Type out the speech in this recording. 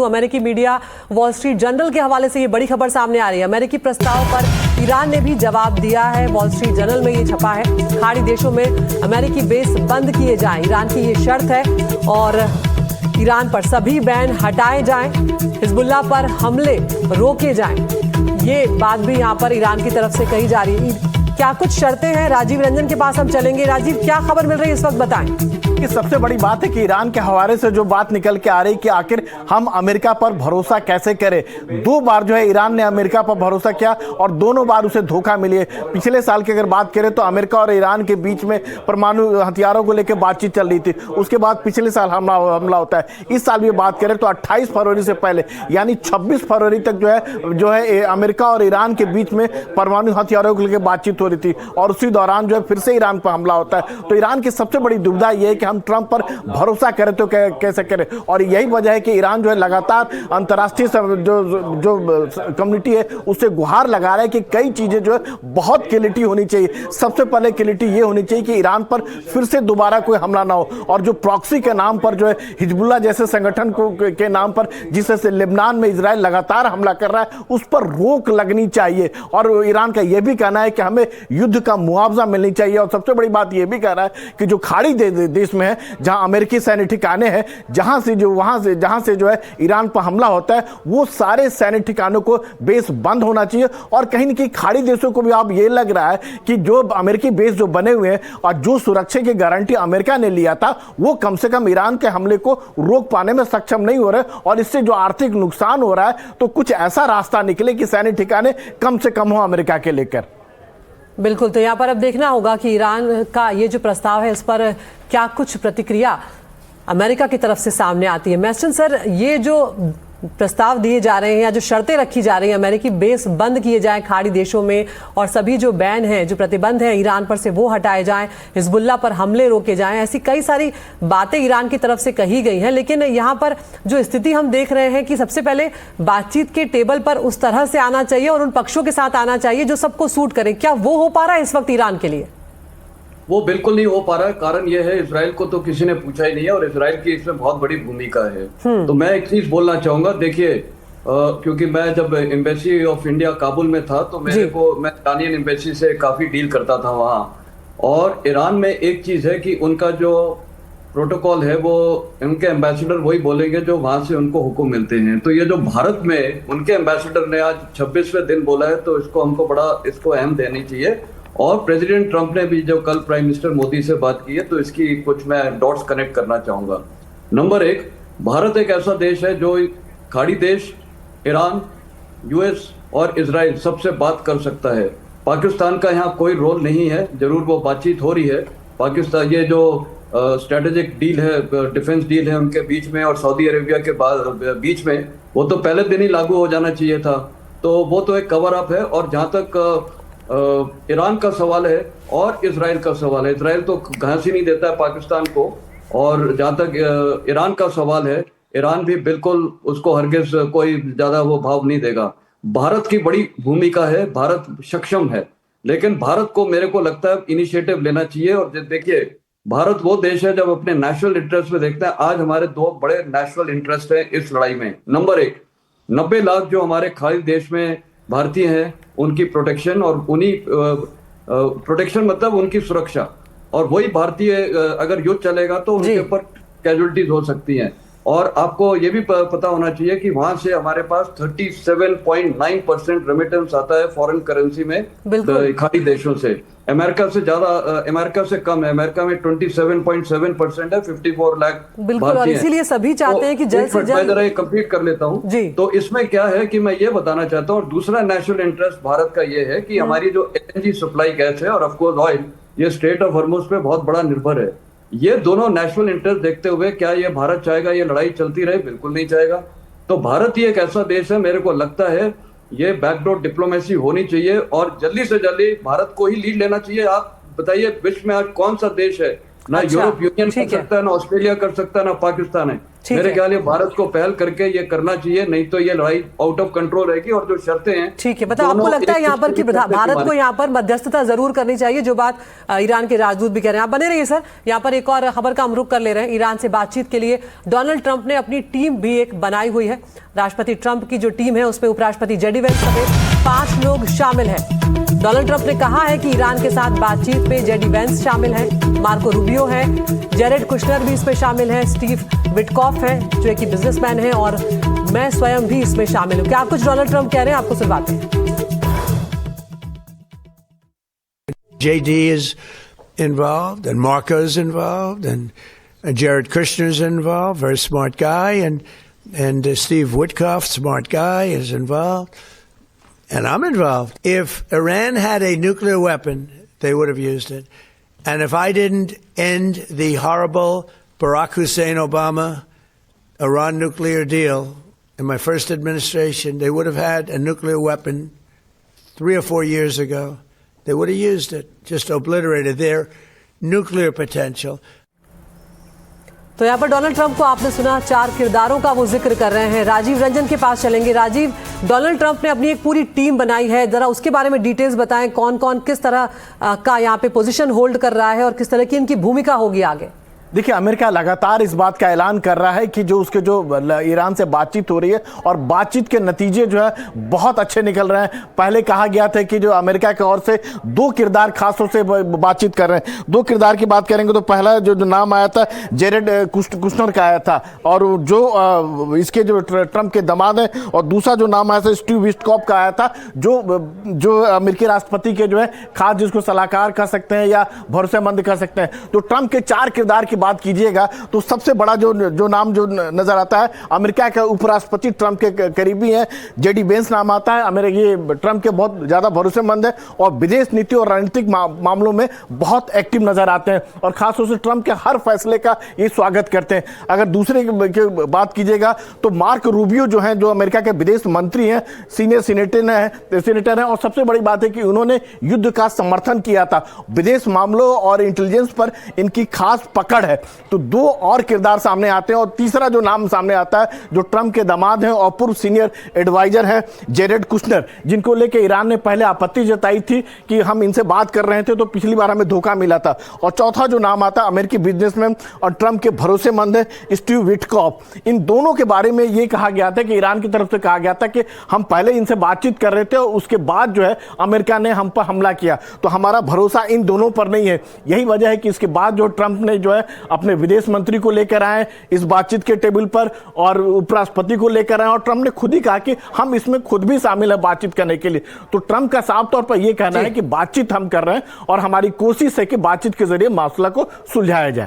अमेरिकी media wall street journal के हवाले से ये बड़ी खबर सामने आ रही है। अमेरिकी प्रस्ताव पर ईरान ने भी जवाब दिया है। वॉल स्ट्रीट जर्नल में ये छपा है, खाड़ी देशों में अमेरिकी बेस बंद किए जाएं, ईरान की ये शर्त है और ईरान पर सभी बैन हटाए जाएं, हिजबुल्लाह पर हमले रोके जाएं। ये बात भी यहाँ पर ईरान की तरफ से कही जा रही है। क्या कुछ शर्तें हैं? राजीव रंजन के पास हम चलेंगे। राजीव, क्या खबर मिल रही है इस वक्त, बताएं। कि सबसे बड़ी बात है कि ईरान के हवाले से जो बात निकल के आ रही कि आखिर हम अमेरिका पर भरोसा कैसे करें। 2 बार जो है ईरान ने अमेरिका पर भरोसा किया और दोनों बार उसे धोखा मिली है। पिछले साल की अगर बात करें तो अमेरिका और ईरान के बीच में परमाणु हथियारों को लेकर बातचीत चल रही थी, उसके बाद पिछले साल हमला होता है। इस साल भी बात करें तो 28 फरवरी से पहले यानी 26 फरवरी तक जो है अमेरिका और ईरान के बीच में परमाणु हथियारों को लेकर बातचीत हो रही थी और उसी दौरान जो है फिर से ईरान पर हमला होता है। तो ईरान की सबसे बड़ी दुविधा यह है कि हम ट्रंप पर भरोसा करें तो कैसे करें, और यही वजह है कि ईरान जो है लगातार अंतर्राष्ट्रीय जो कम्युनिटी है उससे गुहार लगा रहा है कि कई चीजें जो है बहुत क्लियरिटी होनी चाहिए। सबसे पहले क्लियरिटी ये होनी चाहिए कि ईरान पर फिर से दोबारा कोई हमला ना हो, और जो प्रॉक्सी के नाम पर जो है हिजबुल्लाह जैसे संगठन के नाम पर जिससे लेबनान में इजराइल लगातार हमला कर रहा है उस पर रोक लगनी चाहिए। और ईरान का यह भी कहना है कि हमें युद्ध का मुआवजा मिलनी चाहिए। और सबसे बड़ी बात यह भी कह रहा है कि जो खाड़ी देश में है जहां अमेरिकी सैन्य ठिकाने हैं, जहां से जो है ईरान पर हमला होता है, वो सारे सैन्य ठिकानों को बेस बंद होना चाहिए। और कहीं न कहीं खाड़ी देशों को भी अब ये लग रहा है कि जो अमेरिकी बेस जो बने हुए हैं और जो सुरक्षा की गारंटी अमेरिका ने लिया था वो कम से कम ईरान के हमले को रोक पाने में सक्षम नहीं हो रहे, और इससे जो आर्थिक नुकसान हो रहा है तो कुछ ऐसा रास्ता निकले कि सैन्य ठिकाने कम से कम हो अमेरिका के लेकर। बिल्कुल, तो यहाँ पर अब देखना होगा कि ईरान का ये जो प्रस्ताव है इस पर क्या कुछ प्रतिक्रिया अमेरिका की तरफ से सामने आती है। मैस्टन सर, ये जो प्रस्ताव दिए जा रहे हैं या जो शर्तें रखी जा रही हैं, अमेरिकी बेस बंद किए जाएं खाड़ी देशों में और सभी जो बैन हैं, जो प्रतिबंध हैं ईरान पर से वो हटाए जाएं, हिजबुल्लाह पर हमले रोके जाएं, ऐसी कई सारी बातें ईरान की तरफ से कही गई हैं। लेकिन यहाँ पर जो स्थिति हम देख रहे हैं कि सबसे पहले बातचीत के टेबल पर उस तरह से आना चाहिए और उन पक्षों के साथ आना चाहिए जो सबको सूट करे। क्या वो हो पा रहा है इस वक्त ईरान के लिए? वो बिल्कुल नहीं हो पा रहा है। कारण यह है, इजराइल को तो किसी ने पूछा ही नहीं है और इजराइल की इसमें बहुत बड़ी भूमिका है। तो मैं एक चीज बोलना चाहूंगा, देखिए क्योंकि मैं जब एम्बेसी ऑफ इंडिया काबुल में था तो मैं ईरानियन एम्बेसी से काफी डील करता था वहाँ। और ईरान में एक चीज है कि उनका जो प्रोटोकॉल है वो उनके एम्बेसडर वही बोलेंगे जो वहां से उनको हुक्म मिलते हैं। तो ये जो भारत में उनके एम्बेसडर ने आज 26वें दिन बोला है तो इसको हमको इसको अहम देनी चाहिए। और प्रेसिडेंट ट्रंप ने भी जो कल प्राइम मिनिस्टर मोदी से बात की है तो इसकी कुछ मैं डॉट्स कनेक्ट करना चाहूंगा। नंबर 1, भारत एक ऐसा देश है जो खाड़ी देश ईरान, यूएस और इजराइल सबसे बात कर सकता है। पाकिस्तान का यहाँ कोई रोल नहीं है, जरूर वो बातचीत हो रही है। पाकिस्तान ये जो स्ट्रेटेजिक डील है, डिफेंस डील है उनके बीच में और सऊदी अरेबिया के बीच में, वो तो पहले दिन ही लागू हो जाना चाहिए था। तो वो तो एक कवर अप है। और जहाँ तक ईरान का सवाल है और इजराइल का सवाल है, इजराइल तो घास ही नहीं देता है पाकिस्तान को। और जहाँ तक ईरान का सवाल है, ईरान भी बिल्कुल उसको हरगिज कोई ज्यादा वो भाव नहीं देगा। भारत की बड़ी भूमिका है, भारत सक्षम है, लेकिन भारत को मेरे को लगता है इनिशिएटिव लेना चाहिए। और देखिए, भारत वो देश है जब अपने नेशनल इंटरेस्ट में देखते हैं। आज हमारे 2 बड़े नेशनल इंटरेस्ट हैं इस लड़ाई में। नंबर 1, 90 लाख जो हमारे खाड़ी देश में भारतीय हैं उनकी प्रोटेक्शन, और उन्हीं प्रोटेक्शन मतलब उनकी सुरक्षा। और वही भारतीय अगर युद्ध चलेगा तो उनके ऊपर कैजुअलिटीज हो सकती हैं। और आपको ये भी पता होना चाहिए कि वहां से हमारे पास 37.9% रेमिटेंस आता है फॉरेन करेंसी में खाड़ी देशों से। अमेरिका से ज्यादा, अमेरिका से कम है, अमेरिका में 27.7% है, 54 लाख भारतीय। इसीलिए सभी चाहते हैं कि जल्द से जल्द मैं कंप्लीट कर लेता हूँ। तो इसमें क्या है कि मैं ये बताना चाहता हूँ, दूसरा नेशनल इंटरेस्ट भारत का ये है कि हमारी जो एलएनजी सप्लाई गैस है और ऑफकोर्स ऑयल, ये स्ट्रेट ऑफ हॉर्मुज पे बहुत बड़ा निर्भर है। ये दोनों नेशनल इंटरेस्ट देखते हुए क्या ये भारत चाहेगा ये लड़ाई चलती रहे? बिल्कुल नहीं चाहेगा। तो भारत ही एक ऐसा देश है, मेरे को लगता है ये बैकडोर डिप्लोमेसी होनी चाहिए और जल्दी से जल्दी भारत को ही लीड लेना चाहिए। आप बताइए, विश्व में आज कौन सा देश है ना अच्छा, यूरोप यूनियन कर ठीक है। सकता है, ना ऑस्ट्रेलिया कर सकता है, ना पाकिस्तान है। ठीक मेरे है। ख्याल ये भारत को पहल करके ये करना चाहिए, नहीं तो ये लड़ाई आउट ऑफ कंट्रोल रहेगी। और जो शर्तें हैं, ठीक है, मतलब आपको दोनों लगता है एक यहाँ पर कि दूसरे की शर्तें भारत को माने। यहाँ पर मध्यस्थता जरूर करनी चाहिए, जो बात ईरान के राजदूत भी कह रहे हैं। आप बने रहिए सर, यहाँ पर एक और खबर का हम रुख कर ले रहे हैं। ईरान से बातचीत के लिए डोनाल्ड ट्रंप ने अपनी टीम भी एक बनाई हुई है। राष्ट्रपति ट्रंप की जो टीम है उसमें उपराष्ट्रपति जेडी वेंस समेत 5 लोग शामिल हैं। डोनाल्ड ट्रंप ने कहा है कि ईरान के साथ बातचीत में जेडी वेंस शामिल हैं, मार्को रूबियो है, जेरेड कुशनर भी इसमें शामिल है, स्टीव विटकॉफ है जो एक बिजनेसमैन है, और मैं स्वयं भी इसमें शामिल हूं। क्या कुछ डोनाल्ड ट्रंप कह रहे हैं, आपको सुनवाते हैं। JD is involved, and Marco's involved, and Jared Kushner's involved, very smart guy, and Steve Witkoff, smart guy, is involved, and I'm involved. If Iran had a nuclear weapon, they would have used it. And if I didn't end the horrible Barack Hussein Obama Iran nuclear deal in my first administration, they would have had a nuclear weapon 3 or 4 years ago. They would have used it, just obliterated their nuclear potential. तो यहाँ पर Donald Trump को आपने सुना, 4 किरदारों का वो जिक्र कर रहे हैं। राजीव रंजन के पास चलेंगे। राजीव, डोनाल्ड ट्रंप ने अपनी एक पूरी टीम बनाई है, जरा उसके बारे में डिटेल्स बताएं। कौन कौन किस तरह का यहाँ पे पोजीशन होल्ड कर रहा है और किस तरह की इनकी भूमिका होगी आगे? देखिए, अमेरिका लगातार इस बात का ऐलान कर रहा है कि जो उसके जो ईरान से बातचीत हो रही है और बातचीत के नतीजे जो है बहुत अच्छे निकल रहे हैं। पहले कहा गया था कि जो अमेरिका की ओर से 2 किरदार खासतौर से बातचीत कर रहे हैं। 2 किरदार की बात करेंगे तो पहला जो नाम आया था जेरेड कुशनर का आया था, और जो इसके जो ट्रंप के दामाद हैं, और दूसरा जो नाम आया था स्टीव विटकॉफ का आया था, जो अमेरिकी राष्ट्रपति के जो है खास, जिसको सलाहकार कह सकते हैं या भरोसेमंद कह सकते हैं। तो ट्रंप के 4 किरदार की बात कीजिएगा तो सबसे बड़ा जो नाम जो नजर आता है, अमेरिका के उपराष्ट्रपति ट्रंप के करीबी हैं, जेडी वेंस नाम आता है। ये ट्रंप के बहुत ज्यादा भरोसेमंद है और विदेश नीति और रणनीतिक मामलों में बहुत एक्टिव नजर आते हैं, और खासतौर से ट्रंप के हर फैसले का ये स्वागत करते हैं। अगर दूसरे की बात कीजिएगा तो मार्क रूबियो जो हैं, जो अमेरिका के विदेश मंत्री हैं, सीनियर सीनेटर हैं, और सबसे बड़ी बात है कि उन्होंने युद्ध का समर्थन किया था। विदेश मामलों और इंटेलिजेंस पर इनकी खास पकड़ है। तो 2 और किरदार सामने आते हैं, और तीसरा जो नाम सामने आता है, जो ट्रंप के दामाद हैं और पूर्व सीनियर एडवाइजर हैं, जेरेड कुशनर, जिनको लेकर ईरान ने पहले आपत्ति जताई थी कि हम इनसे बात कर रहे थे तो पिछली बार हमें धोखा मिला था। और चौथा जो नाम आता है, अमेरिकी बिजनेसमैन और ट्रंप के भरोसेमंद है, स्टीव विटकॉफ। इन दोनों के बारे में ये कहा गया था कि ईरान की तरफ से कहा गया था कि हम पहले इनसे बातचीत कर रहे थे और उसके बाद जो है अमेरिका ने हम पर हमला किया, तो हमारा भरोसा इन दोनों पर नहीं है। यही वजह है कि इसके बाद जो ट्रंप ने जो है अपने विदेश मंत्री को लेकर आए इस बातचीत के टेबल पर, और उपराष्ट्रपति को लेकर आए, और ट्रंप ने खुद ही कहा कि हम इसमें खुद भी शामिल है बातचीत करने के लिए। तो ट्रंप का साफ तौर पर यह कहना है कि बातचीत हम कर रहे हैं और हमारी कोशिश है कि बातचीत के जरिए मसला को सुलझाया जाए।